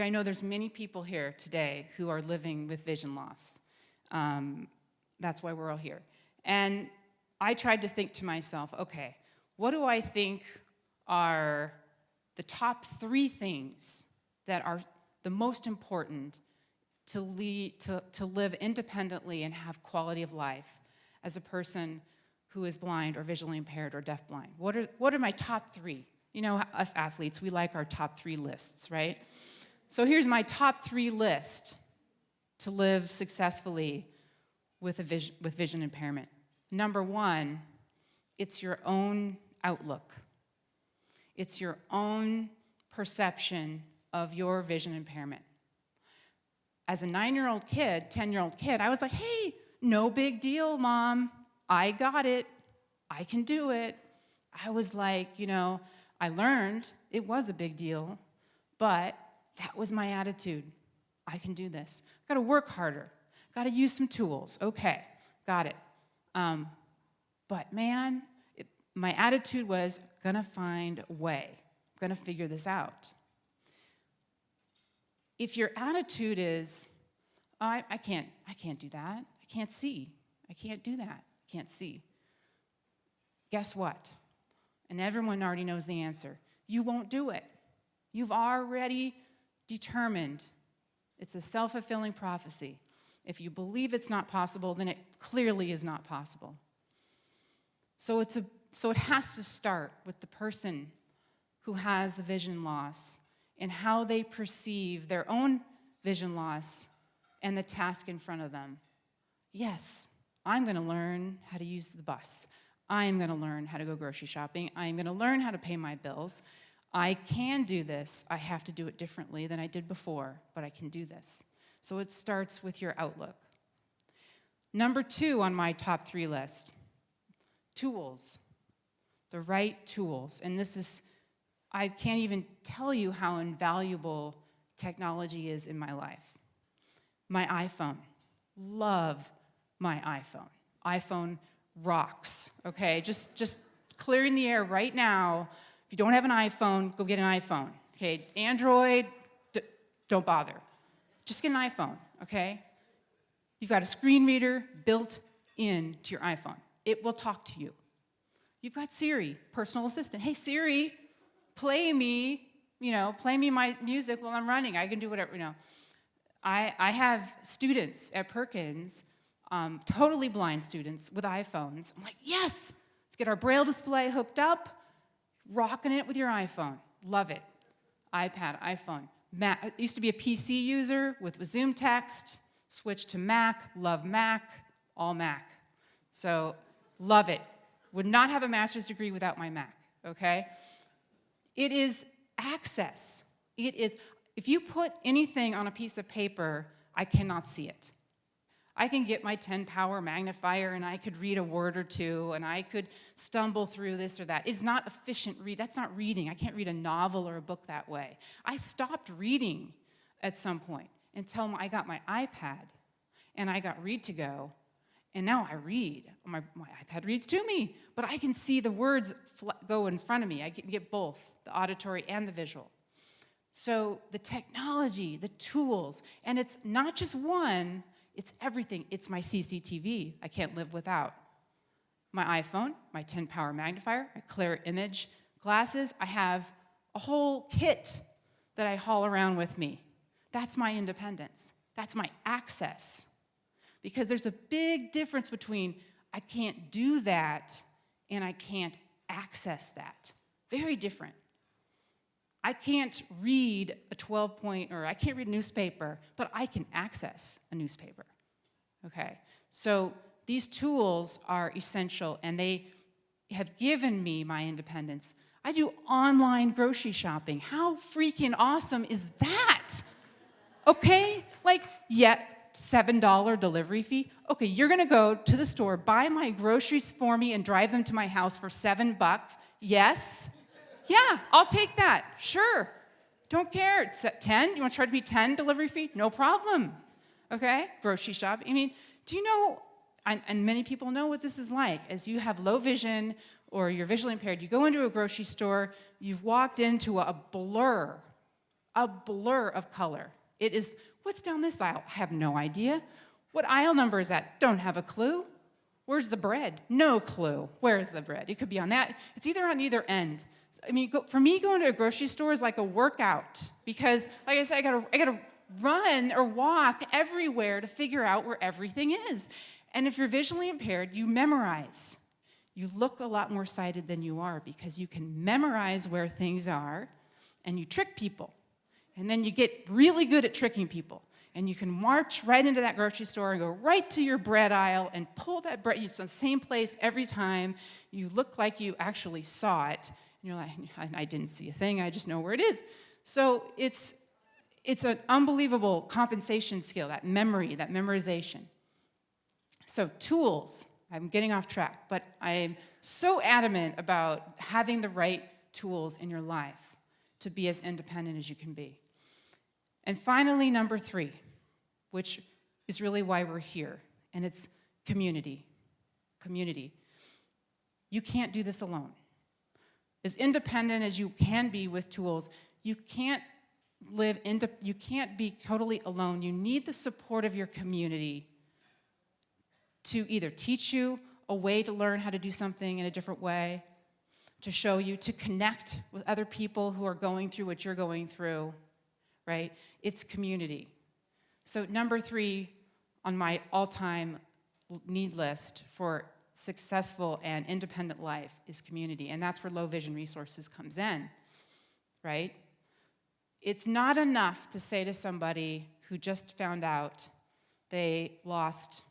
I know there's many people here today who are living with vision loss. That's why we're all here. And I tried to think to myself, okay, what do I think are the top 3 things that are the most important to live independently and have quality of life as a person who is blind or visually impaired or deafblind? What are my top 3? You know, us athletes, we like our top 3 lists, right? So here's my top 3 list to live successfully with vision impairment. Number 1, it's your own outlook. It's your own perception of your vision impairment. As a 9-year-old kid, 10-year-old kid, I was like, hey, no big deal, Mom. I got it. I can do it. I was like, you know, I learned it was a big deal, but that was my attitude. I can do this. Got to work harder. Got to use some tools. Okay, got it. But man, my attitude was, gonna find a way. Gonna figure this out. If your attitude is, oh, I can't do that. I can't see. I can't do that. I can't see. Guess what? And everyone already knows the answer. You won't do it. You've already determined. It's a self-fulfilling prophecy. If you believe it's not possible, then it clearly is not possible. So it has to start with the person who has the vision loss and how they perceive their own vision loss and the task in front of them. Yes, I'm going to learn how to use the bus. I'm going to learn how to go grocery shopping. I'm going to learn how to pay my bills. I can do this. I have to do it differently than I did before, but I can do this. So it starts with your outlook. Number 2 on my top 3 list, tools. The right tools. And this is, I can't even tell you how invaluable technology is in my life. My iPhone. Love my iPhone. iPhone rocks, okay? Just clearing the air right now. If you don't have an iPhone, go get an iPhone, okay? Android, don't bother. Just get an iPhone, okay? You've got a screen reader built into your iPhone. It will talk to you. You've got Siri, personal assistant. Hey, Siri, play me my music while I'm running. I can do whatever, I have students at Perkins, totally blind students with iPhones. I'm like, yes, let's get our Braille display hooked up, rocking it with your iPhone. Love it. iPad, iPhone. Mac. I used to be a PC user with Zoom text, switched to Mac, love Mac, all Mac. So, love it. Would not have a master's degree without my Mac, okay? It is access. It is, if you put anything on a piece of paper, I cannot see it. I can get my 10-power magnifier and I could read a word or two and I could stumble through this or that. It's not efficient read. That's not reading. I can't read a novel or a book that way. I stopped reading at some point until I got my iPad and I got Read to Go, and now I read. My iPad reads to me, but I can see the words go in front of me. I can get both, the auditory and the visual. So the technology, the tools, and it's not just one, it's everything. It's my CCTV I can't live without. My iPhone, my 10-power magnifier, my clear image glasses. I have a whole kit that I haul around with me. That's my independence. That's my access. Because there's a big difference between I can't do that and I can't access that. Very different. I can't read a 12-point, or I can't read a newspaper, but I can access a newspaper, okay? So these tools are essential, and they have given me my independence. I do online grocery shopping. How freaking awesome is that? Okay? Like, $7 delivery fee. Okay, you're gonna go to the store, buy my groceries for me, and drive them to my house for $7. Yes? Yeah, I'll take that. Sure. Don't care. It's at 10. You want to charge me 10 delivery fee? No problem. Okay? Grocery shop. I mean, do you know, and many people know what this is like, as you have low vision or you're visually impaired, you go into a grocery store, you've walked into a blur a blur of color. It is, what's down this aisle? I have no idea. What aisle number is that? Don't have a clue. Where's the bread? No clue. Where is the bread? It could be on that. It's either on either end. I mean, for me, going to a grocery store is like a workout because, like I said, I gotta run or walk everywhere to figure out where everything is. And if you're visually impaired, you memorize. You look a lot more sighted than you are because you can memorize where things are, and you trick people. And then you get really good at tricking people. And you can march right into that grocery store and go right to your bread aisle and pull that bread. It's in the same place every time. You look like you actually saw it. And you're like, I didn't see a thing. I just know where it is. So it's an unbelievable compensation skill, that memory, that memorization. So tools. I'm getting off track, but I'm so adamant about having the right tools in your life to be as independent as you can be. And finally, number 3, which is really why we're here, and it's community. Community. You can't do this alone. As independent as you can be with tools, you can't be totally alone. You need the support of your community to either teach you a way to learn how to do something in a different way, to show you, to connect with other people who are going through what you're going through, right? It's community. So number 3 on my all-time need list for successful and independent life is community, and that's where Low Vision Resources comes in, right? It's not enough to say to somebody who just found out they lost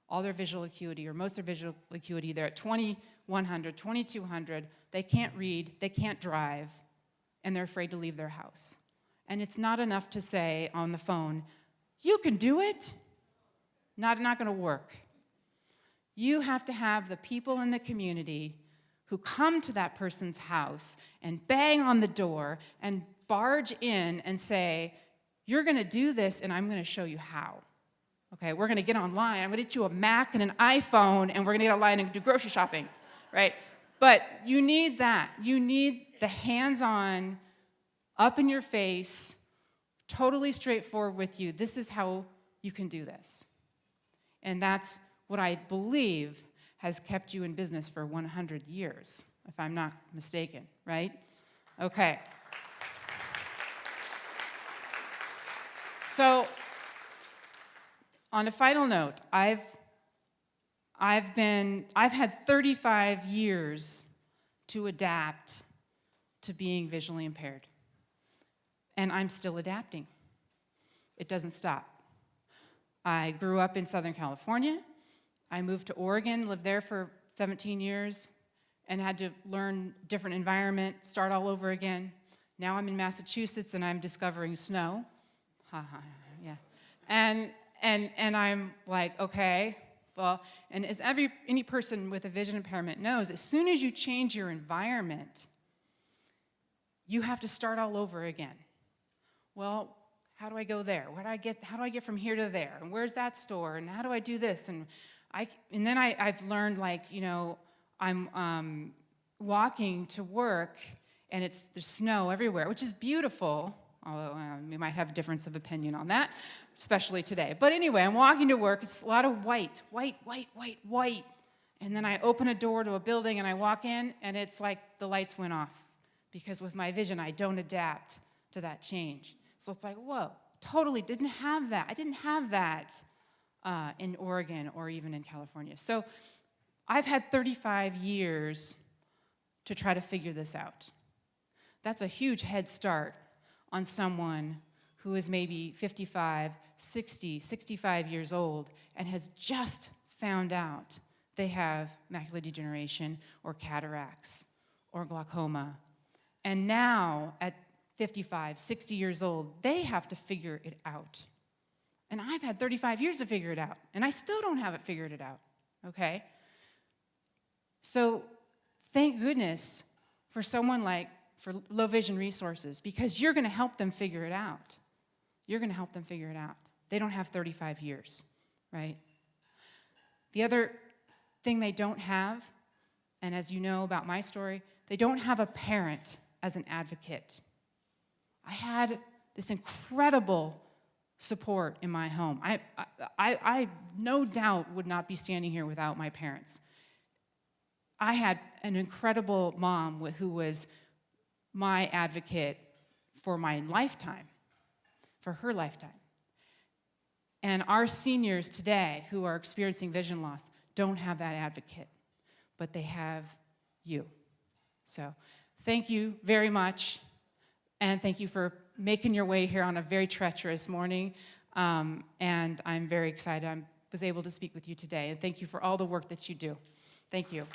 all their visual acuity, or most of their visual acuity, they're at 2100, 2200, they can't read, they can't drive, and they're afraid to leave their house. And it's not enough to say on the phone, you can do it. Not gonna work. You have to have the people in the community who come to that person's house and bang on the door and barge in and say, you're gonna do this and I'm gonna show you how. Okay, we're gonna get online, I'm gonna get you a Mac and an iPhone and we're gonna get online and do grocery shopping, right? But you need that. You need the hands-on, up in your face, totally straightforward with you. This is how you can do this. And that's what I believe has kept you in business for 100 years, if I'm not mistaken, right? Okay. So, on a final note, I've had 35 years to adapt to being visually impaired. And I'm still adapting. It doesn't stop. I grew up in Southern California. I moved to Oregon, lived there for 17 years, and had to learn different environment, start all over again. Now I'm in Massachusetts and I'm discovering snow. Ha ha, yeah. And I'm like, okay, well, and as any person with a vision impairment knows, as soon as you change your environment, you have to start all over again. Well, how do I go there? How do I get from here to there? And where's that store? And how do I do this? And then I've learned, like, you know, I'm walking to work and there's snow everywhere, which is beautiful, although we might have a difference of opinion on that, especially today. But anyway, I'm walking to work, it's a lot of white. And then I open a door to a building and I walk in and it's like the lights went off because with my vision, I don't adapt to that change. So it's like, whoa, totally didn't have that. I didn't have that in Oregon or even in California. So I've had 35 years to try to figure this out. That's a huge head start on someone who is maybe 55, 60, 65 years old and has just found out they have macular degeneration or cataracts or glaucoma. And now at 55, 60 years old, they have to figure it out. And I've had 35 years to figure it out, and I still don't have it figured out, okay? So thank goodness for someone for Low Vision Resources, because you're gonna help them figure it out. You're gonna help them figure it out. They don't have 35 years, right? The other thing they don't have, and as you know about my story, they don't have a parent as an advocate. I had this incredible support in my home. I no doubt would not be standing here without my parents. I had an incredible mom who was my advocate for my lifetime, for her lifetime. And our seniors today who are experiencing vision loss don't have that advocate, but they have you. So thank you very much, and thank you for making your way here on a very treacherous morning. And I'm very excited I was able to speak with you today, and thank you for all the work that you do. Thank you.